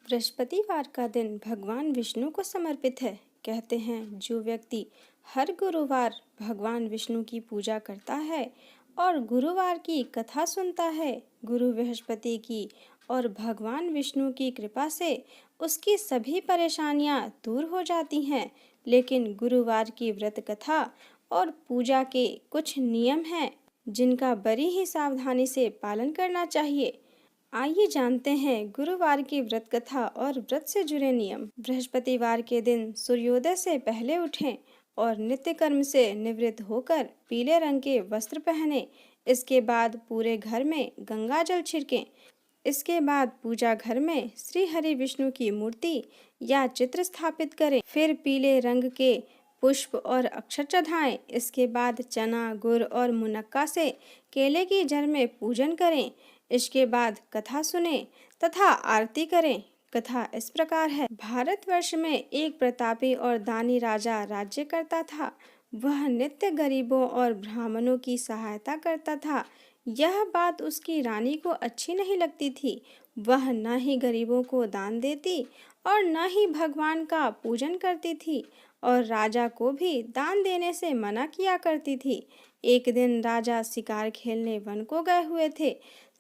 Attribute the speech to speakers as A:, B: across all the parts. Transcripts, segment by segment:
A: बृहस्पतिवार का दिन भगवान विष्णु को समर्पित है। कहते हैं जो व्यक्ति हर गुरुवार भगवान विष्णु की पूजा करता है और गुरुवार की कथा सुनता है, गुरु बृहस्पति की और भगवान विष्णु की कृपा से उसकी सभी परेशानियां दूर हो जाती हैं। लेकिन गुरुवार की व्रत कथा और पूजा के कुछ नियम हैं जिनका बड़ी ही सावधानी से पालन करना चाहिए। आइए जानते हैं गुरुवार की व्रत कथा और व्रत से जुड़े नियम। बृहस्पतिवार के दिन सूर्योदय से पहले उठें और नित्य कर्म से निवृत्त होकर पीले रंग के वस्त्र पहनें। इसके बाद पूरे घर में गंगा जल छिड़कें। इसके बाद पूजा घर में श्री हरि विष्णु की मूर्ति या चित्र स्थापित करें। फिर पीले रंग के पुष्प और अक्षत चढ़ाएं। इसके बाद चना, गुड़ और मुनक्का से केले की जड़ में पूजन करें। इसके बाद कथा सुने तथा आरती करें। कथा इस प्रकार है। भारतवर्ष में एक प्रतापी और दानी राजा राज्य करता था। वह नित्य गरीबों और ब्राह्मणों की सहायता करता था। यह बात उसकी रानी को अच्छी नहीं लगती थी। वह न ही गरीबों को दान देती और न ही भगवान का पूजन करती थी और राजा को भी दान देने से मना किया करती थी। एक दिन राजा शिकार खेलने वन को गए हुए थे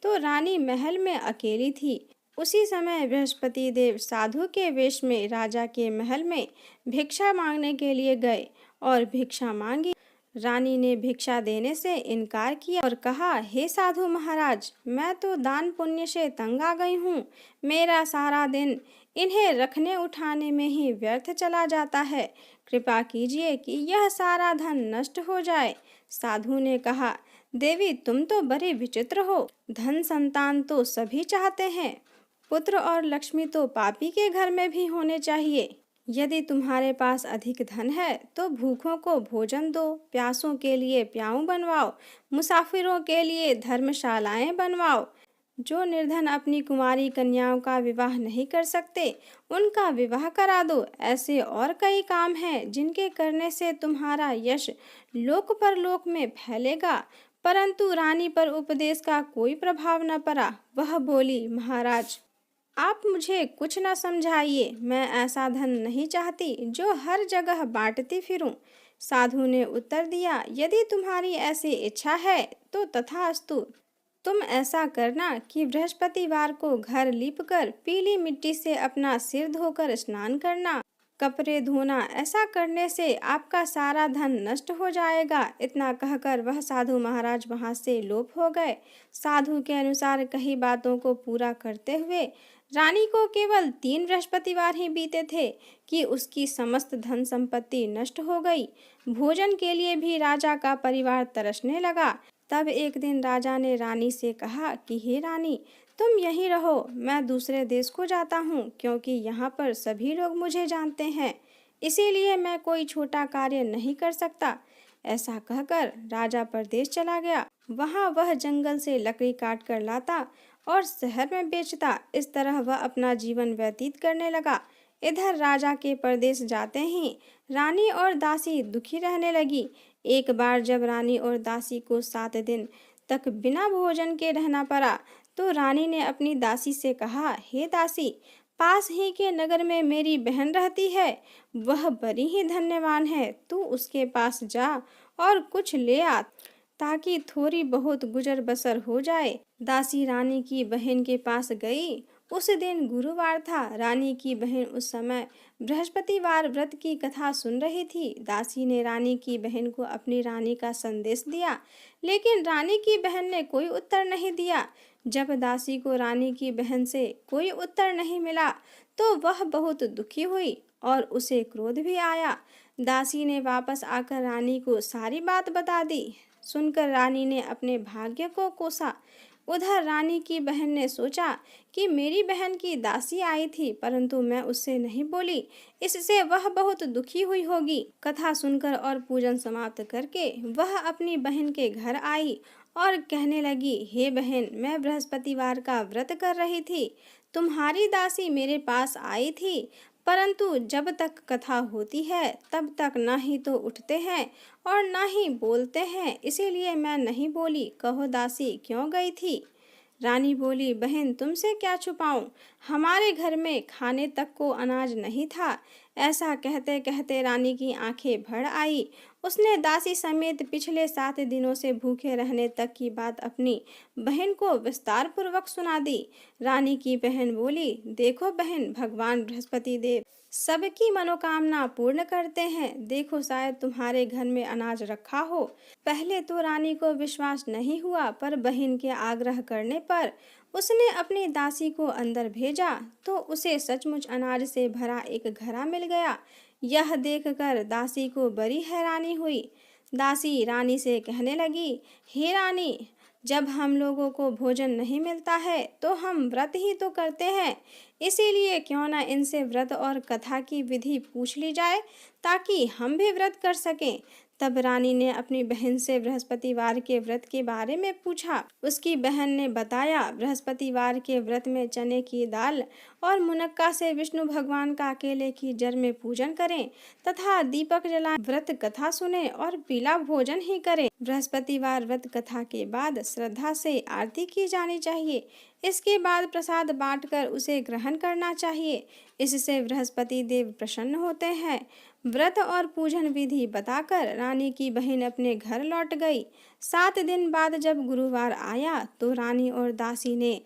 A: तो रानी महल में अकेली थी। उसी समय बृहस्पति देव साधु के वेश में राजा के महल में भिक्षा मांगने के लिए गए और भिक्षा मांगी। रानी ने भिक्षा देने से इनकार किया और कहा, हे साधु महाराज, मैं तो दान पुण्य से तंग आ गई हूँ। मेरा सारा दिन इन्हें रखने उठाने में ही व्यर्थ चला जाता है। कृपा कीजिए कि यह सारा धन नष्ट हो जाए। साधु ने कहा, देवी, तुम तो बड़े विचित्र हो। धन संतान तो सभी चाहते हैं। पुत्र और लक्ष्मी तो पापी के घर में भी होने चाहिए। यदि तुम्हारे पास अधिक धन है तो भूखों को भोजन दो, प्यासों के लिए प्याऊ बनवाओ, मुसाफिरों के लिए धर्मशालाएं बनवाओ। जो निर्धन अपनी कुंवारी कन्याओं का विवाह नहीं कर सकते उनका विवाह करा दो। ऐसे और कई काम हैं जिनके करने से तुम्हारा यश लोक परलोक में फैलेगा। परंतु रानी पर उपदेश का कोई प्रभाव न पड़ा। वह बोली, महाराज, आप मुझे कुछ न समझाइए। मैं ऐसा धन नहीं चाहती जो हर जगह बांटती फिरूं। साधु ने उत्तर दिया, यदि तुम्हारी ऐसी इच्छा है तो तथास्तु। तुम ऐसा करना कि बृहस्पतिवार को घर लीपकर पीली मिट्टी से अपना सिर धोकर स्नान करना, कपड़े धोना। ऐसा करने से आपका सारा धन नष्ट हो जाएगा। इतना कहकर वह साधु महाराज वहां से लोप हो गए। साधु के अनुसार कई बातों को पूरा करते हुए रानी को केवल 3 बृहस्पतिवार ही बीते थे कि उसकी समस्त धन संपत्ति नष्ट हो गई। भोजन के लिए भी राजा का परिवार तरसने लगा। तब एक दिन राजा ने रानी से कहा कि हे रानी, तुम यहीं रहो, मैं दूसरे देश को जाता हूँ, क्योंकि यहाँ पर सभी लोग मुझे जानते हैं। इसीलिए मैं कोई छोटा कार्य नहीं कर सकता। ऐसा कहकर राजा परदेश चला गया। वहाँ वह जंगल से लकड़ी काट कर लाता और शहर में बेचता। इस तरह वह अपना जीवन व्यतीत करने लगा। इधर राजा के परदेश जाते ही रानी और दासी दुखी रहने लगी। एक बार जब रानी और दासी को 7 दिन तक बिना भोजन के रहना पड़ा तो रानी ने अपनी दासी से कहा, हे दासी, पास ही के नगर में मेरी बहन रहती है। वह बड़ी ही धन्यवान है। तू उसके पास जा और कुछ ले आ ताकि थोड़ी बहुत गुजर बसर हो जाए। दासी रानी की बहन के पास गई। उस दिन गुरुवार था। रानी की बहन उस समय बृहस्पतिवार व्रत की कथा सुन रही थी। दासी ने रानी की बहन को अपनी रानी का संदेश दिया, लेकिन रानी की बहन ने कोई उत्तर नहीं दिया। जब दासी को रानी की बहन से कोई उत्तर नहीं मिला तो वह बहुत दुखी हुई और उसे क्रोध भी आया। दासी ने वापस आकर रानी को सारी बात बता दी। सुनकर रानी ने अपने भाग्य को कोसा। उधर रानी की बहन ने सोचा कि मेरी बहन की दासी आई थी परंतु मैं उससे नहीं बोली, इससे वह बहुत दुखी हुई होगी। कथा सुनकर और पूजन समाप्त करके वह अपनी बहन के घर आई और कहने लगी, हे बहन, मैं बृहस्पतिवार का व्रत कर रही थी। तुम्हारी दासी मेरे पास आई थी परंतु जब तक कथा होती है तब तक ना ही तो उठते हैं और ना ही बोलते हैं, इसीलिए मैं नहीं बोली। कहो दासी, क्यों गई थी? रानी बोली, बहन, तुमसे क्या छुपाऊं? हमारे घर में खाने तक को अनाज नहीं था। ऐसा कहते कहते रानी की आंखें भर आई। उसने दासी समेत पिछले 7 दिनों से भूखे रहने तक की बात अपनी बहन को विस्तार पूर्वक सुना दी। रानी की बहन बोली, देखो बहन, भगवान बृहस्पति देव सबकी मनोकामना पूर्ण करते हैं। देखो, शायद तुम्हारे घर में अनाज रखा हो। पहले तो रानी को विश्वास नहीं हुआ, पर बहन के आग्रह करने पर उसने अपनी दासी को अंदर भेजा तो उसे सचमुच अनाज से भरा एक घड़ा मिल गया। यह देखकर दासी को बड़ी हैरानी हुई। दासी रानी से कहने लगी, हे रानी, जब हम लोगों को भोजन नहीं मिलता है तो हम व्रत ही तो करते हैं। इसीलिए क्यों ना इनसे व्रत और कथा की विधि पूछ ली जाए, ताकि हम भी व्रत कर सकें। तब रानी ने अपनी बहन से बृहस्पतिवार के व्रत के बारे में पूछा। उसकी बहन ने बताया, बृहस्पतिवार के व्रत में चने की दाल और मुनक्का से विष्णु भगवान का केले की जड़ में पूजन करें तथा दीपक जलाएं, व्रत कथा सुने और पीला भोजन ही करें। बृहस्पतिवार व्रत कथा के बाद श्रद्धा से आरती की जानी चाहिए। इसके बाद प्रसाद बांटकर उसे ग्रहण करना चाहिए। इससे बृहस्पति देव प्रसन्न होते हैं। व्रत और पूजन विधि बताकर रानी की बहन अपने घर लौट गई। 7 दिन बाद जब गुरुवार आया तो रानी और दासी ने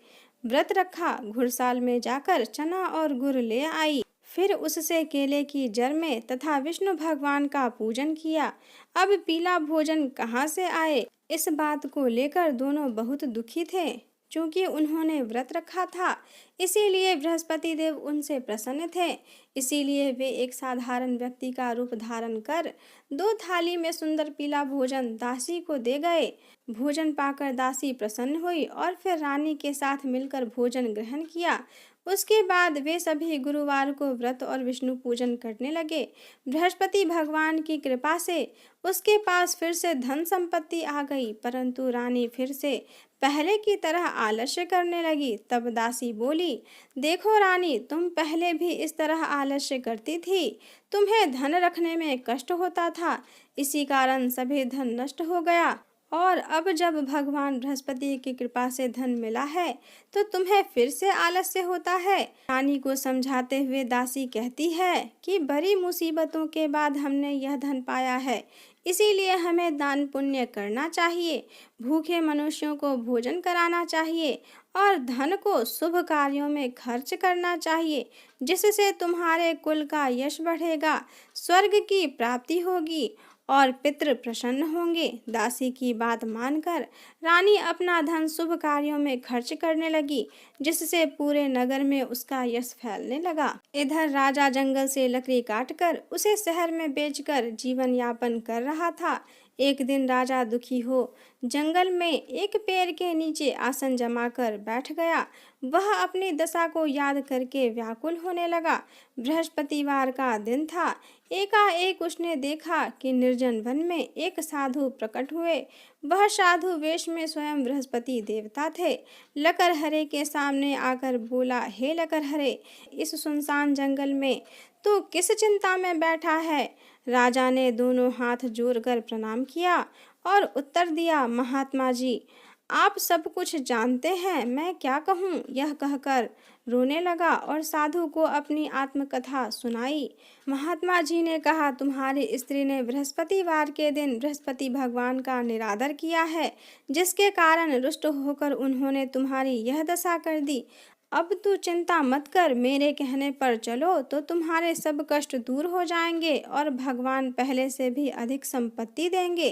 A: व्रत रखा। घुड़साल में जाकर चना और गुड़ ले आई। फिर उससे केले की जड़ में तथा विष्णु भगवान का पूजन किया। अब पीला भोजन कहाँ से आए, इस बात को लेकर दोनों बहुत दुखी थे। चूंकि उन्होंने व्रत रखा था, इसीलिए बृहस्पति देव उनसे प्रसन्न थे। इसीलिए वे एक साधारण व्यक्ति का रूप धारण कर 2 थाली में सुंदर पीला भोजन दासी को दे गए। भोजन पाकर दासी प्रसन्न हुई और फिर रानी के साथ मिलकर भोजन ग्रहण किया। उसके बाद वे सभी गुरुवार को व्रत और विष्णु पूजन करने लगे। बृहस्पति भगवान की कृपा से उसके पास फिर से धन संपत्ति आ गई, परंतु रानी फिर से पहले की तरह आलस्य करने लगी। तब दासी बोली, देखो रानी, तुम पहले भी इस तरह आलस्य करती थी। तुम्हें धन रखने में कष्ट होता था, इसी कारण सभी धन नष्ट हो गया। और अब जब भगवान बृहस्पति की कृपा से धन मिला है तो तुम्हें फिर से आलस्य होता है। रानी को समझाते हुए दासी कहती है कि बड़ी मुसीबतों के बाद हमने यह धन पाया है, इसीलिए हमें दान पुण्य करना चाहिए, भूखे मनुष्यों को भोजन कराना चाहिए और धन को शुभ कार्यों में खर्च करना चाहिए, जिससे तुम्हारे कुल का यश बढ़ेगा, स्वर्ग की प्राप्ति होगी और पितृ प्रसन्न होंगे। दासी की बात मानकर रानी अपना धन शुभ कार्यों में खर्च करने लगी, जिससे पूरे नगर में उसका यश फैलने लगा। इधर राजा जंगल से लकड़ी काटकर उसे शहर में बेचकर जीवन यापन कर रहा था। एक दिन राजा दुखी हो जंगल में एक पेड़ के नीचे आसन जमाकर बैठ गया। वह अपनी दशा को याद करके व्याकुल होने लगा। बृहस्पतिवार का दिन था। एकाएक उसने देखा कि निर्जन वन में एक साधु प्रकट हुए। वह साधु वेश में स्वयं बृहस्पति देवता थे। लकड़हरे के सामने आकर बोला, हे लकड़हरे, इस सुनसान जंगल में तू किस चिंता में बैठा है? राजा ने दोनों हाथ जोड़कर प्रणाम किया और उत्तर दिया, महात्मा जी, आप सब कुछ जानते हैं, मैं क्या कहूँ? यह कहकर रोने लगा और साधु को अपनी आत्मकथा सुनाई। महात्मा जी ने कहा, तुम्हारी स्त्री ने बृहस्पतिवार के दिन बृहस्पति भगवान का निरादर किया है, जिसके कारण रुष्ट होकर उन्होंने तुम्हारी यह दशा कर दी। अब तू चिंता मत कर, मेरे कहने पर चलो तो तुम्हारे सब कष्ट दूर हो जाएंगे और भगवान पहले से भी अधिक संपत्ति देंगे।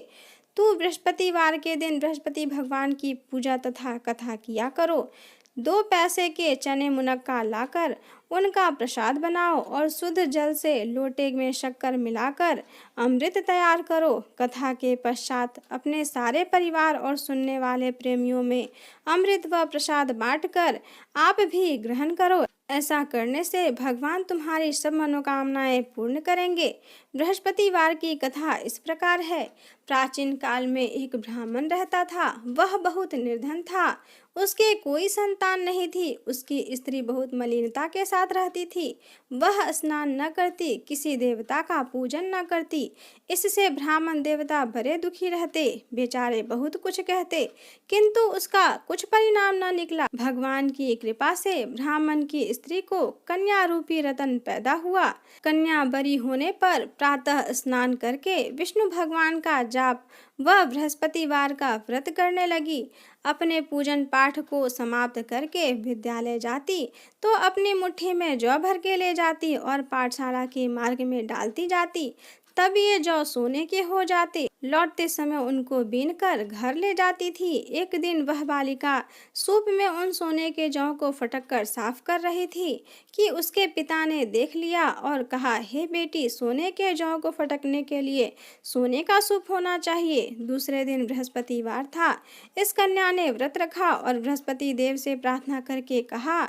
A: तू बृहस्पतिवार के दिन बृहस्पति भगवान की पूजा तथा कथा किया करो। 2 पैसे के चने मुनक्का लाकर उनका प्रसाद बनाओ और शुद्ध जल से लोटे में शक्कर मिलाकर अमृत तैयार करो। कथा के पश्चात अपने सारे परिवार और सुनने वाले प्रेमियों में अमृत व प्रसाद बांटकर आप भी ग्रहण करो। ऐसा करने से भगवान तुम्हारी सब मनोकामनाएं पूर्ण करेंगे। बृहस्पतिवार की कथा इस प्रकार है। प्राचीन काल में एक ब्राह्मण रहता था। वह बहुत निर्धन था। उसके कोई संतान नहीं थी। उसकी स्त्री बहुत मलिनता के साथ रहती थी। वह स्नान न करती, किसी देवता का पूजन न करती। इससे ब्राह्मण देवता बड़े दुखी रहते, बेचारे बहुत कुछ कहते, किंतु उसका कुछ परिणाम न निकला। भगवान की कृपा से ब्राह्मण की स्त्री को कन्या रूपी रतन पैदा हुआ। कन्या बरी होने पर प्रातः स्नान करके विष्णु भगवान का जाप वह बृहस्पतिवार का व्रत करने लगी। अपने पूजन पाठ को समाप्त करके विद्यालय जाती तो अपनी मुट्ठी में जौ भर के ले जाती और पाठशाला के मार्ग में डालती जाती। तब ये जौ सोने के हो जाते। लौटते समय उनको बीन कर घर ले जाती थी। एक दिन वह बालिका सूप में उन सोने के जौ को फटक कर साफ कर रही थी कि उसके पिता ने देख लिया और कहा, हे बेटी, सोने के जौ को फटकने के लिए सोने का सूप होना चाहिए। दूसरे दिन बृहस्पतिवार था। इस कन्या ने व्रत रखा और बृहस्पति देव से प्रार्थना करके कहा,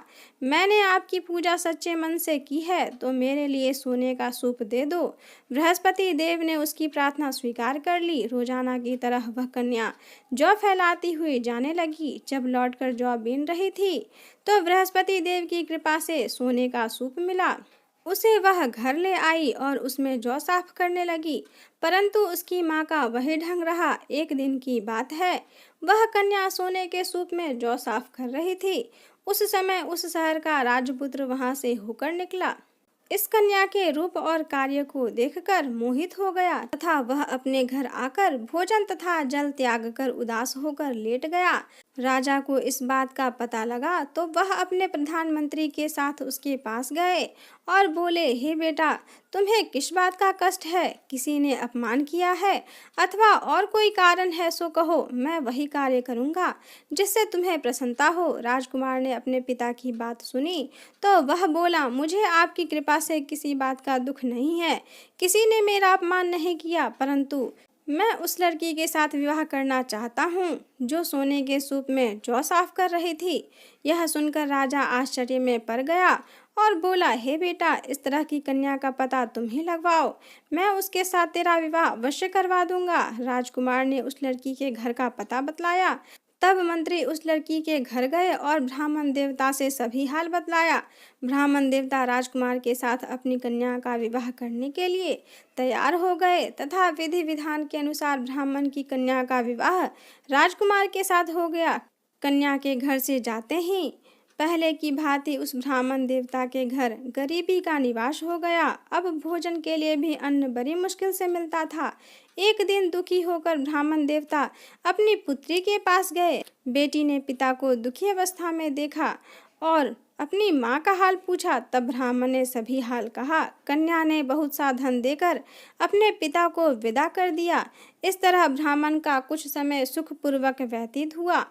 A: मैंने आपकी पूजा सच्चे मन से की है तो मेरे लिए सोने का सूप दे दो। बृहस्पति देव ने उसकी प्रार्थना स्वीकार कर ली। रोजाना की तरह वह कन्या जौ फैलाती हुई जाने लगी। जब लौटकर जौ बीन रही थी तो बृहस्पति देव की कृपा से सोने का सूप मिला। उसे वह घर ले आई और उसमें जौ साफ करने लगी, परंतु उसकी माँ का वही ढंग रहा। एक दिन की बात है, वह कन्या सोने के सूप में जौ साफ कर रही थी। उस समय उस शहर का राजपुत्र वहां से होकर निकला। इस कन्या के रूप और कार्य को देखकर मोहित हो गया तथा वह अपने घर आकर भोजन तथा जल त्याग कर उदास होकर लेट गया। राजा को इस बात का पता लगा तो वह अपने प्रधानमंत्री के साथ उसके पास गए और बोले, हे बेटा, तुम्हें किस बात का कष्ट है? किसी ने अपमान किया है अथवा और कोई कारण है सो कहो, मैं वही कार्य करूँगा जिससे तुम्हें प्रसन्नता हो। राजकुमार ने अपने पिता की बात सुनी तो वह बोला, मुझे आपकी कृपा से किसी बात का दुख नहीं है। किसी ने मेरा अपमान नहीं किया, परंतु मैं उस लड़की के साथ विवाह करना चाहता हूँ जो सोने के सूप में जौ साफ कर रही थी। यह सुनकर राजा आश्चर्य में पड़ गया और बोला, हे बेटा, इस तरह की कन्या का पता तुम ही लगवाओ, मैं उसके साथ तेरा विवाह अवश्य करवा दूंगा। राजकुमार ने उस लड़की के घर का पता बतलाया। तब मंत्री उस लड़की के घर गए और ब्राह्मण देवता से सभी हाल बतलाया। ब्राह्मण देवता राजकुमार के साथ अपनी कन्या का विवाह करने के लिए तैयार हो गए तथा विधि विधान के अनुसार ब्राह्मण की कन्या का विवाह राजकुमार के साथ हो गया। कन्या के घर से जाते ही पहले की भांति उस ब्राह्मण देवता के घर गरीबी का निवास हो गया। अब भोजन के लिए भी अन्न बड़ी मुश्किल से मिलता था। एक दिन दुखी होकर ब्राह्मण देवता अपनी पुत्री के पास गए। बेटी ने पिता को दुखी अवस्था में देखा और अपनी माँ का हाल पूछा। तब ब्राह्मण ने सभी हाल कहा। कन्या ने बहुत सा धन देकर अपने पिता को विदा कर दिया। इस तरह ब्राह्मण का कुछ समय सुखपूर्वक व्यतीत हुआ।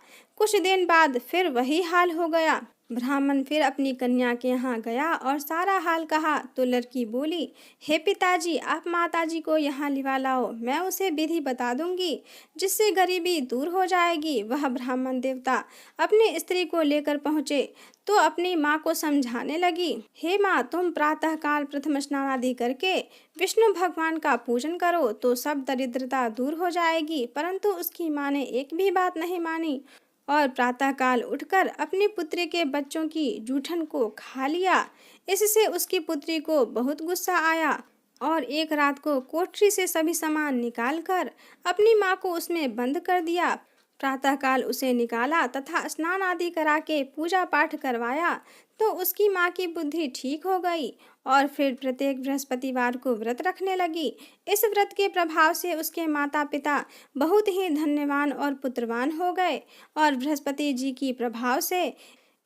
A: कुछ दिन बाद फिर वही हाल हो गया। ब्राह्मण फिर अपनी कन्या के यहाँ गया और सारा हाल कहा तो लड़की बोली, हे पिताजी, आप माताजी को यहाँ लिवा लाओ, मैं उसे विधि बता दूंगी जिससे गरीबी दूर हो जाएगी। वह ब्राह्मण देवता अपनी स्त्री को लेकर पहुँचे तो अपनी माँ को समझाने लगी, हे माँ, तुम प्रातः काल प्रथम स्नान आदि करके विष्णु भगवान का पूजन करो तो सब दरिद्रता दूर हो जाएगी। परंतु उसकी माँ ने एक भी बात नहीं मानी और प्रातःकाल उठकर अपनी पुत्री के बच्चों की जूठन को खा लिया। इससे उसकी पुत्री को बहुत गुस्सा आया और एक रात को कोठरी से सभी सामान निकालकर अपनी माँ को उसमें बंद कर दिया। प्रातःकाल उसे निकाला तथा स्नान आदि करा के पूजा पाठ करवाया तो उसकी माँ की बुद्धि ठीक हो गई और फिर प्रत्येक बृहस्पतिवार को व्रत रखने लगी। इस व्रत के प्रभाव से उसके माता पिता बहुत ही धन्यवान और पुत्रवान हो गए और बृहस्पति जी की प्रभाव से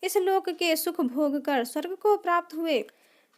A: इस लोक के सुख भोग कर स्वर्ग को प्राप्त हुए।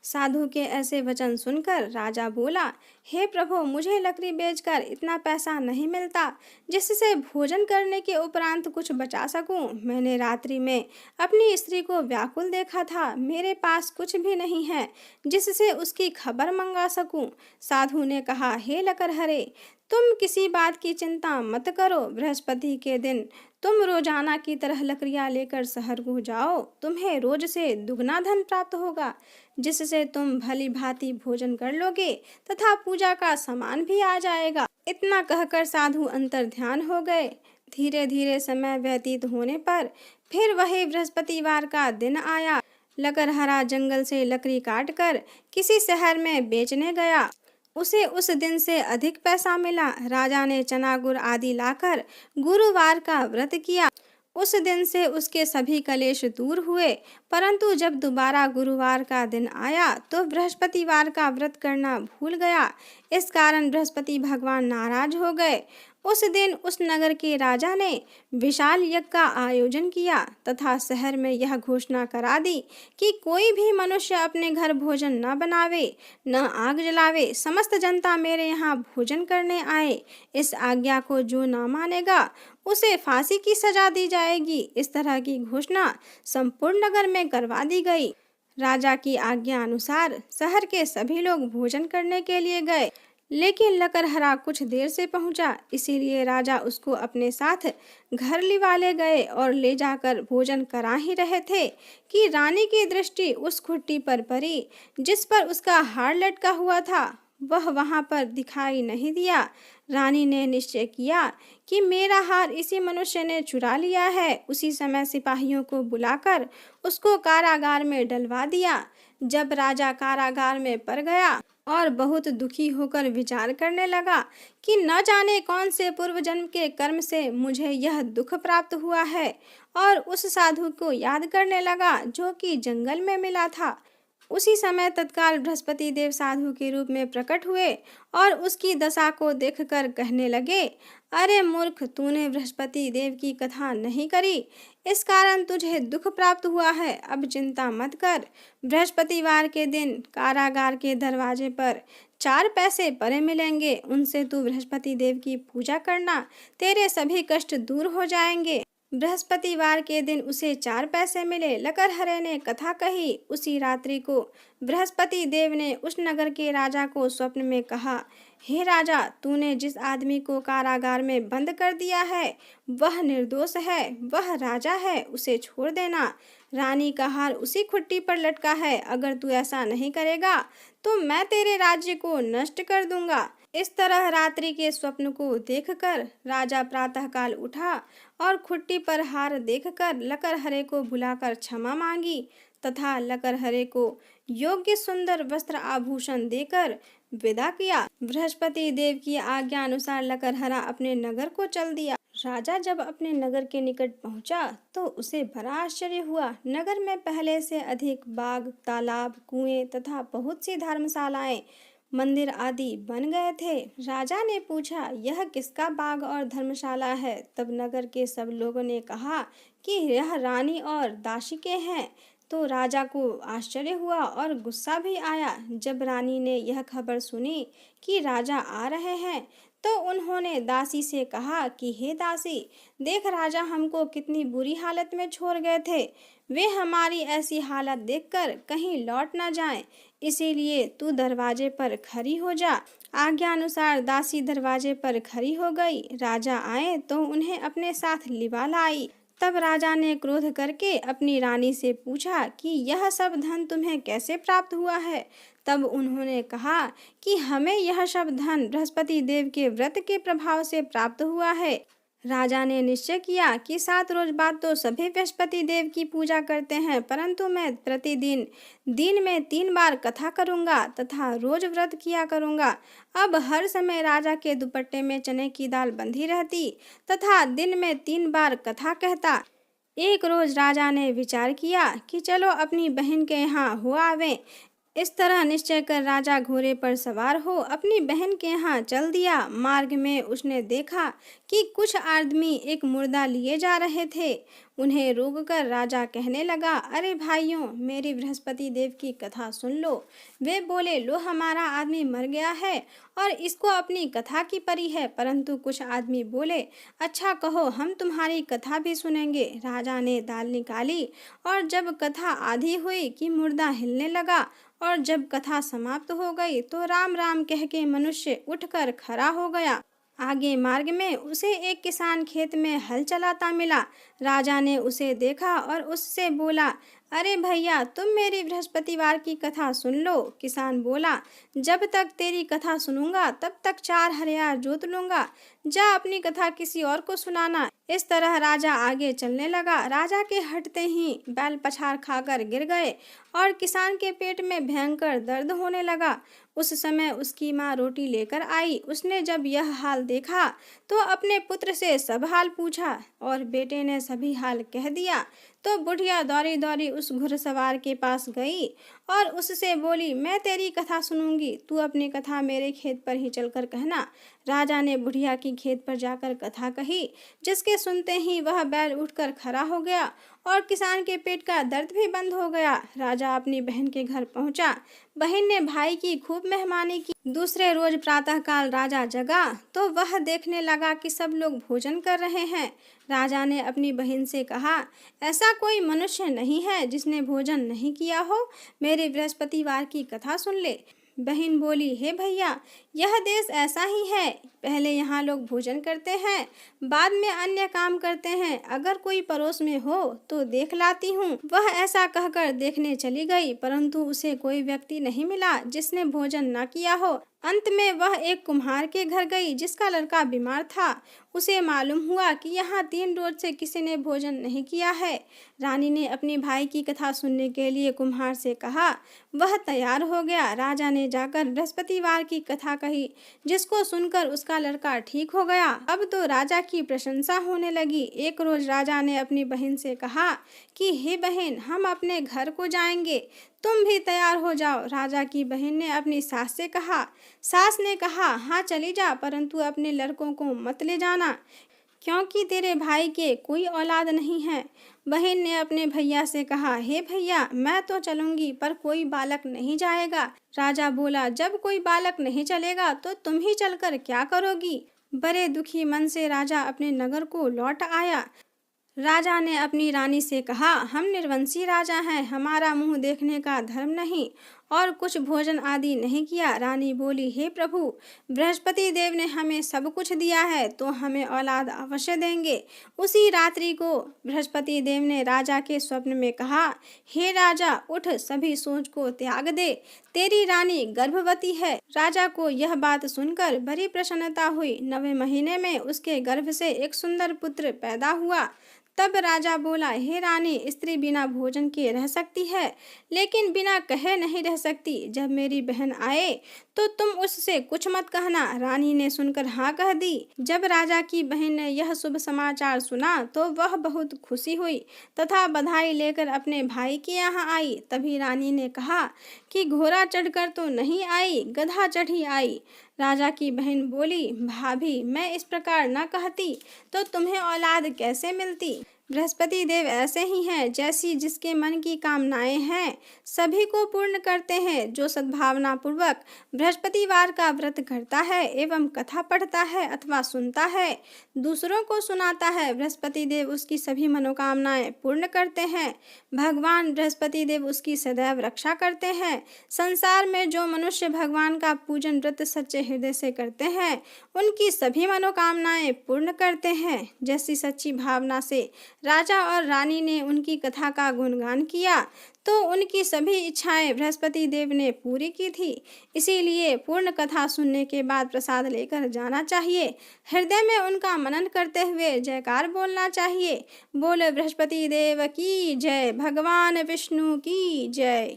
A: साधु के ऐसे वचन सुनकर राजा बोला, हे प्रभु, मुझे लकड़ी बेचकर इतना पैसा नहीं मिलता जिससे भोजन करने के उपरांत कुछ बचा सकूं। मैंने रात्रि में अपनी स्त्री को व्याकुल देखा था। मेरे पास कुछ भी नहीं है जिससे उसकी खबर मंगा सकूं। साधु ने कहा, हे लकड़हरे, तुम किसी बात की चिंता मत करो। बृहस्पति के दिन तुम रोजाना की तरह लकड़ियाँ लेकर शहर को जाओ। तुम्हें रोज से दुगना धन प्राप्त होगा जिससे तुम भली भांति भोजन कर लोगे तथा पूजा का सामान भी आ जाएगा। इतना कहकर साधु अंतर ध्यान हो गए। धीरे धीरे समय व्यतीत होने पर फिर वही बृहस्पतिवार का दिन आया। लकड़हारा जंगल से लकड़ी काटकर किसी शहर में बेचने गया। उसे उस दिन से अधिक पैसा मिला। राजा ने चना गुड़ आदि लाकर गुरुवार का व्रत किया। उस दिन से उसके सभी कलेश दूर हुए। परंतु जब दोबारा गुरुवार का दिन आया तो बृहस्पतिवार का व्रत करना भूल गया। इस कारण बृहस्पति भगवान नाराज हो गए। उस दिन उस नगर के राजा ने विशाल यज्ञ का आयोजन किया तथा शहर में यह घोषणा करा दी कि कोई भी मनुष्य अपने घर भोजन न बनावे, न आग जलावे। समस्त जनता मेरे यहाँ भोजन करने आए। इस आज्ञा को जो न मानेगा उसे फांसी की सजा दी जाएगी। इस तरह की घोषणा संपूर्ण नगर में करवा दी गई। राजा की आज्ञा अनुसार शहर के सभी लोग भोजन करने के लिए गए, लेकिन लकड़हारा कुछ देर से पहुंचा, इसीलिए राजा उसको अपने साथ घर लिवा ले गए और ले जाकर भोजन करा ही रहे थे कि रानी की दृष्टि उस खुट्टी पर पड़ी जिस पर उसका हार लटका हुआ था। वह वहां पर दिखाई नहीं दिया। रानी ने निश्चय किया कि मेरा हार इसी मनुष्य ने चुरा लिया है। उसी समय सिपाहियों को बुलाकर उसको कारागार में डलवा दिया। जब राजा कारागार में पड़ गया और बहुत दुखी होकर विचार करने लगा कि न जाने कौन से पूर्व जन्म के कर्म से मुझे यह दुख प्राप्त हुआ है, और उस साधु को याद करने लगा जो कि जंगल में मिला था। उसी समय तत्काल बृहस्पति देव साधु के रूप में प्रकट हुए और उसकी दशा को देखकर कहने लगे, अरे मूर्ख, तूने बृहस्पति देव की कथा नहीं करी, इस कारण तुझे दुख प्राप्त हुआ है। अब चिंता मत कर। बृहस्पतिवार के दिन कारागार के दरवाजे पर 4 पैसे पड़े मिलेंगे। उनसे तू बृहस्पति देव की पूजा करना, तेरे सभी कष्ट दूर हो जाएंगे। बृहस्पतिवार के दिन उसे 4 पैसे मिले। लकड़हारे ने कथा कही। उसी रात्रि को बृहस्पति देव ने उस नगर के राजा को स्वप्न में कहा, हे राजा, तूने जिस आदमी को कारागार में बंद कर दिया है वह निर्दोष है, वह राजा है, उसे छोड़ देना। रानी का हार उसी खुट्टी पर लटका है। अगर तू ऐसा नहीं करेगा तो मैं तेरे राज्य को नष्ट कर दूंगा। इस तरह रात्रि के स्वप्न को देखकर राजा प्रातःकाल उठा और खुट्टी पर हार देखकर लकड़हारे को बुलाकर क्षमा मांगी तथा लकड़हारे को योग्य सुंदर वस्त्र आभूषण देकर विदा किया। बृहस्पति देव की आज्ञा अनुसार लकड़हारा अपने नगर को चल दिया। राजा जब अपने नगर के निकट पहुंचा तो उसे बड़ा आश्चर्य हुआ। नगर में पहले से अधिक बाग, तालाब, कुएं तथा बहुत सी धर्मशालाएं, मंदिर आदि बन गए थे। राजा ने पूछा, यह किसका बाग और धर्मशाला है? तब नगर के सब लोगों ने कहा कि यह रानी और दासी के हैं। तो राजा को आश्चर्य हुआ और गुस्सा भी आया। जब रानी ने यह खबर सुनी कि राजा आ रहे हैं तो उन्होंने दासी से कहा कि हे दासी, देख राजा हमको कितनी बुरी हालत में छोड़ गए थे। वे हमारी ऐसी हालत देखकर कहीं लौट न जाएं, इसीलिए तू दरवाजे पर खड़ी हो जा। आज्ञा अनुसार दासी दरवाजे पर खड़ी हो गई। राजा आए तो उन्हें अपने साथ लिवा लाई। तब राजा ने क्रोध करके अपनी रानी से पूछा कि यह सब धन तुम्हें कैसे प्राप्त हुआ है? तब उन्होंने कहा कि हमें यह सब धन बृहस्पति देव के व्रत के प्रभाव से प्राप्त हुआ है। राजा ने निश्चय किया कि 7 रोज बाद तो सभी बृहस्पति देव की पूजा करते हैं, परंतु मैं प्रतिदिन दिन में 3 बार कथा करूंगा तथा रोज व्रत किया करूंगा। अब हर समय राजा के दुपट्टे में चने की दाल बंधी रहती तथा दिन में 3 बार कथा कहता। एक रोज राजा ने विचार किया कि चलो अपनी बहन के यहाँ हो आवे। इस तरह निश्चय कर राजा घोड़े पर सवार हो अपनी बहन के यहाँ चल दिया। मार्ग में उसने देखा कि कुछ आदमी एक मुर्दा लिए जा रहे थे। उन्हें रोककर राजा कहने लगा, अरे भाइयों, मेरी बृहस्पति देव की कथा सुन लो। वे बोले, लो हमारा आदमी मर गया है और इसको अपनी कथा की परी है। परंतु कुछ आदमी बोले, अच्छा कहो, हम तुम्हारी कथा भी सुनेंगे। राजा ने दाल निकाली और जब कथा आधी हुई कि मुर्दा हिलने लगा और जब कथा समाप्त हो गई तो राम राम कह के मनुष्य उठकर खड़ा हो गया। आगे मार्ग में उसे एक किसान खेत में हल चलाता मिला। राजा ने उसे देखा और उससे बोला, अरे भैया, तुम मेरी बृहस्पतिवार की कथा सुन लो। किसान बोला, जब तक तेरी कथा सुनूंगा तब तक 4 हरियार जोत लूंगा। जा अपनी कथा किसी और को सुनाना। इस तरह राजा आगे चलने लगा। राजा के हटते ही बैल पछाड़ खाकर गिर गए और किसान के पेट में भयंकर दर्द होने लगा। उस समय उसकी माँ रोटी लेकर आई। उसने जब यह हाल देखा तो अपने पुत्र से सब हाल पूछा और बेटे ने सभी हाल कह दिया। तो बुढ़िया दौड़ी दौड़ी उस घुड़सवार के पास गई और उससे बोली, मैं तेरी कथा सुनूंगी, तू अपनी कथा मेरे खेत पर ही चलकर कहना। राजा ने बुढ़िया की खेत पर जाकर कथा कही, जिसके सुनते ही वह बैल उठकर खड़ा हो गया और किसान के पेट का दर्द भी बंद हो गया। राजा अपनी बहन के घर पहुंचा। बहन ने भाई की खूब मेहमानी की। दूसरे रोज प्रातःकाल राजा जगा तो वह देखने लगा कि सब लोग भोजन कर रहे हैं। राजा ने अपनी बहन से कहा, ऐसा कोई मनुष्य नहीं है जिसने भोजन नहीं किया हो। मेरे बृहस्पतिवार की कथा सुन ले। बहन बोली, हे भैया, यह देश ऐसा ही है। पहले यहाँ लोग भोजन करते हैं, बाद में अन्य काम करते हैं। अगर कोई पड़ोस में हो तो देख लाती हूँ। वह ऐसा कहकर देखने चली गई, परंतु उसे कोई व्यक्ति नहीं मिला जिसने भोजन न किया हो। अंत में वह एक कुम्हार के घर गई जिसका लड़का बीमार था। उसे मालूम हुआ कि यहाँ 3 रोज से किसी ने भोजन नहीं किया है। रानी ने अपने भाई की कथा सुनने के लिए कुम्हार से कहा। वह तैयार हो गया। राजा ने जाकर बृहस्पतिवार की कथा कही, जिसको सुनकर उसका लड़का ठीक हो गया। अब तो राजा की प्रशंसा होने लगी। एक रोज राजा ने अपनी बहन से कहा कि हे बहन, हम अपने घर को जाएंगे, तुम भी तैयार हो जाओ। राजा की बहन ने अपनी सास से कहा। सास ने कहा, हाँ चली जा, परंतु अपने लड़कों को मत ले जाना, क्योंकि तेरे भाई के कोई औलाद नहीं है। बहन ने अपने भैया से कहा, हे भैया, मैं तो चलूंगी पर कोई बालक नहीं जाएगा। राजा बोला, जब कोई बालक नहीं चलेगा तो तुम ही चलकर क्या करोगी। बड़े दुखी मन से राजा अपने नगर को लौट आया। राजा ने अपनी रानी से कहा, हम निर्वंशी राजा हैं, हमारा मुंह देखने का धर्म नहीं और कुछ भोजन आदि नहीं किया। रानी बोली, हे प्रभु, बृहस्पति देव ने हमें सब कुछ दिया है तो हमें औलाद अवश्य देंगे। उसी रात्रि को बृहस्पति देव ने राजा के स्वप्न में कहा, हे राजा, उठ, सभी सोच को त्याग दे, तेरी रानी गर्भवती है। राजा को यह बात सुनकर बड़ी प्रसन्नता हुई। 9वें महीने में उसके गर्भ से एक सुंदर पुत्र पैदा हुआ। तब राजा बोला, हे रानी, स्त्री बिना भोजन के रह सकती है, लेकिन बिना कहे नहीं रह सकती। जब मेरी बहन आए तो तुम उससे कुछ मत कहना। रानी ने सुनकर हाँ कह दी। जब राजा की बहन ने यह शुभ समाचार सुना तो वह बहुत खुशी हुई तथा बधाई लेकर अपने भाई के यहाँ आई। तभी रानी ने कहा कि घोड़ा चढ़कर तो नहीं आई, गधा चढ़ी आई। राजा की बहन बोली, भाभी, मैं इस प्रकार न कहती तो तुम्हें औलाद कैसे मिलती। बृहस्पति देव ऐसे ही हैं, जैसी जिसके मन की कामनाएं हैं सभी को पूर्ण करते हैं। जो सद्भावना पूर्वक बृहस्पतिवार का व्रत करता है एवं कथा पढ़ता है अथवा सुनता है, दूसरों को सुनाता है, बृहस्पति देव उसकी सभी मनोकामनाएं पूर्ण करते हैं। भगवान बृहस्पति देव उसकी सदैव रक्षा करते हैं। संसार में जो मनुष्य भगवान का पूजन व्रत सच्चे हृदय से करते हैं, उनकी सभी मनोकामनाएं पूर्ण करते हैं। जैसी सच्ची भावना से राजा और रानी ने उनकी कथा का गुणगान किया तो उनकी सभी इच्छाएं बृहस्पति देव ने पूरी की थी। इसीलिए पूर्ण कथा सुनने के बाद प्रसाद लेकर जाना चाहिए। हृदय में उनका मनन करते हुए जयकार बोलना चाहिए। बोले बृहस्पति देव की जय, भगवान विष्णु की जय।